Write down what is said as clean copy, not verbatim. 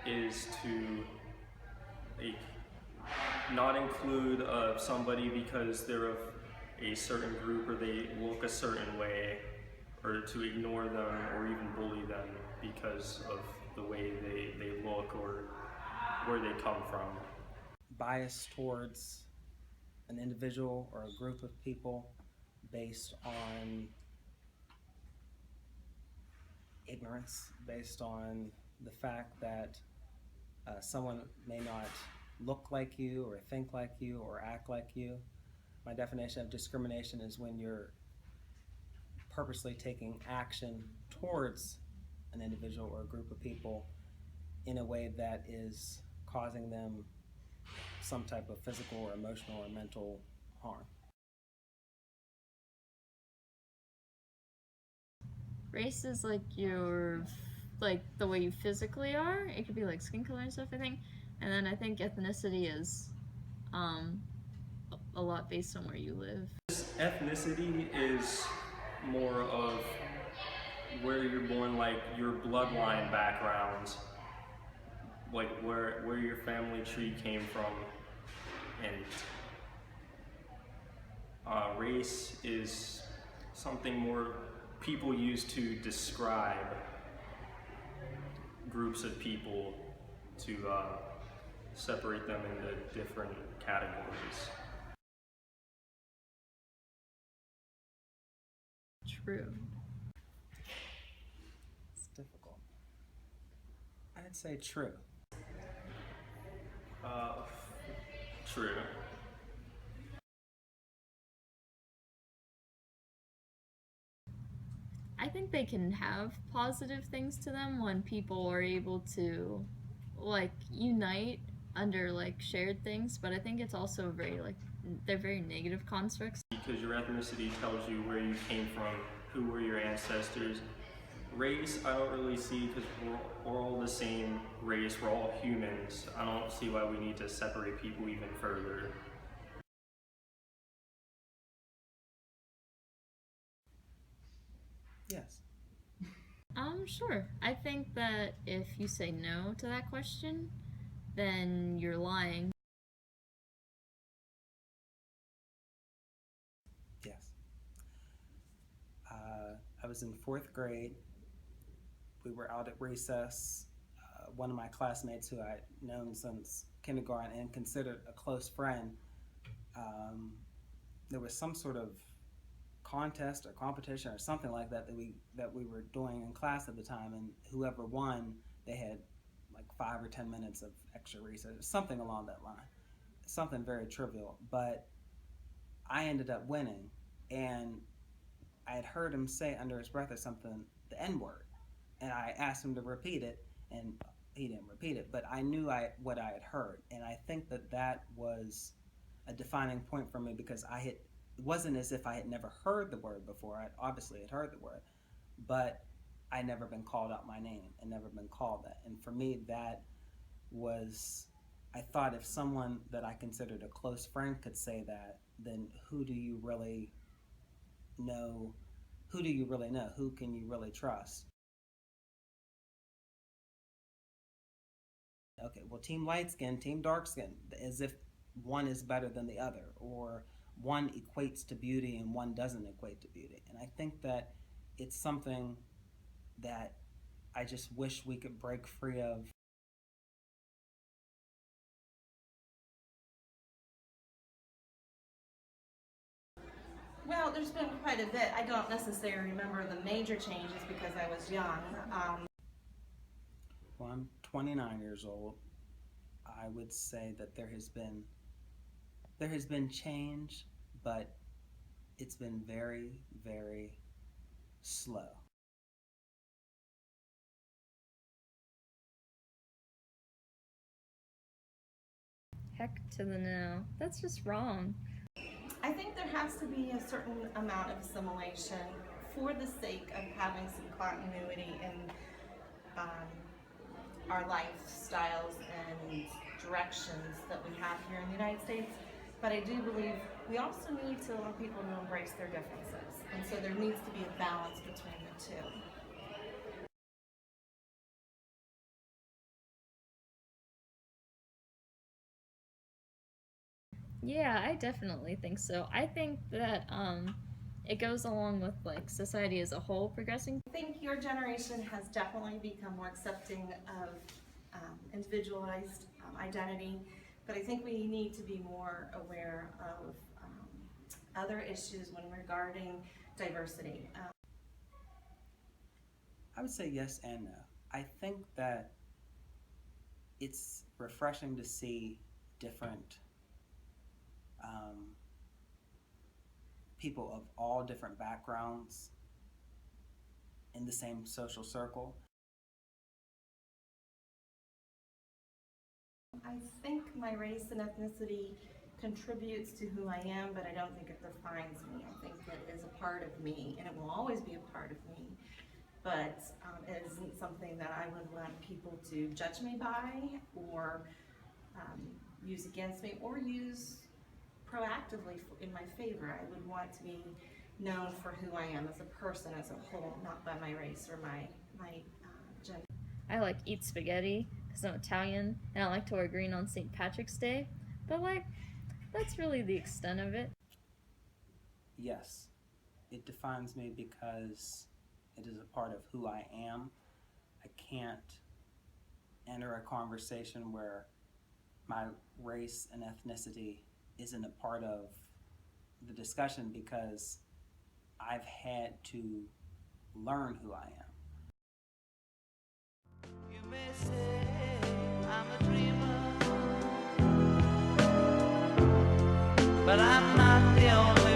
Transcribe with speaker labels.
Speaker 1: is to like not include somebody because they're of a certain group or they look a certain way, or to ignore them or even bully them because of the way they look or where they come from.
Speaker 2: Bias towards an individual or a group of people based on ignorance, based on the fact that someone may not look like you or think like you or act like you. My definition of discrimination is when you're purposely taking action towards an individual or a group of people in a way that is causing them some type of physical or emotional or mental harm.
Speaker 3: Race is like like the way you physically are. It could be like skin color and stuff, I think. And then I think ethnicity is a lot based on where you live.
Speaker 1: Ethnicity is more of where you're born, like your bloodline background, like where your family tree came from, and race is something more people use to describe groups of people, to separate them into different categories.
Speaker 3: True.
Speaker 2: It's difficult. I'd say true.
Speaker 1: True.
Speaker 3: I think they can have positive things to them when people are able to like unite under like shared things, but I think it's also very like they're very negative constructs.
Speaker 1: Because your ethnicity tells you where you came from, who were your ancestors. Race, I don't really see, because we're all the same race, we're all humans. I don't see why we need to separate people even further.
Speaker 2: Yes.
Speaker 3: Sure. I think that if you say no to that question, then you're lying.
Speaker 2: Yes. I was in 4th grade. We were out at recess. One of my classmates who I'd known since kindergarten and considered a close friend, there was some sort of contest or competition or something like that that we were doing in class at the time, and whoever won, they had like 5 or 10 minutes of extra recess, something along that line, something very trivial. But I ended up winning, and I had heard him say under his breath or something the N-word, and I asked him to repeat it, and he didn't repeat it, but I knew what I had heard, and I think that was a defining point for me, because it wasn't as if I had never heard the word before. I obviously had heard the word, but I'd never been called out my name and never been called that. And for me, that was, I thought if someone that I considered a close friend could say that, then who do you really know? Who do you really know? Who can you really trust? Okay, well, team light skin, team dark skin, as if one is better than the other, or one equates to beauty and one doesn't equate to beauty. And I think that it's something that I just wish we could break free of.
Speaker 4: Well, there's been quite a bit. I don't necessarily remember the major changes because I was young.
Speaker 2: Well, I'm 29 years old. I would say that there has been change, but it's been very, very slow.
Speaker 3: Heck to the no. That's just wrong.
Speaker 4: I think there has to be a certain amount of assimilation for the sake of having some continuity in our lifestyles and directions that we have here in the United States. But I do believe we also need to allow people to embrace their differences. And so there needs to be a balance between the two.
Speaker 3: Yeah, I definitely think so. I think that it goes along with like society as a whole progressing.
Speaker 4: I think your generation has definitely become more accepting of individualized identity, but I think we need to be more aware of other issues when regarding diversity.
Speaker 2: I would say yes and no. I think that it's refreshing to see different people of all different backgrounds in the same social circle.
Speaker 4: I think my race and ethnicity contributes to who I am, but I don't think it defines me. I think it is a part of me, and it will always be a part of me. But it isn't something that I would want people to judge me by, or use against me, or use proactively in my favor. I would want to be known for who I am as a person as a whole, not by my race or my gender.
Speaker 3: I like eat spaghetti because I'm Italian and I like to wear green on St. Patrick's Day, but like that's really the extent of it.
Speaker 2: Yes, it defines me because it is a part of who I am. I can't enter a conversation where my race and ethnicity isn't a part of the discussion because I've had to learn who I am.
Speaker 5: You may say I'm a dreamer, but I'm not the only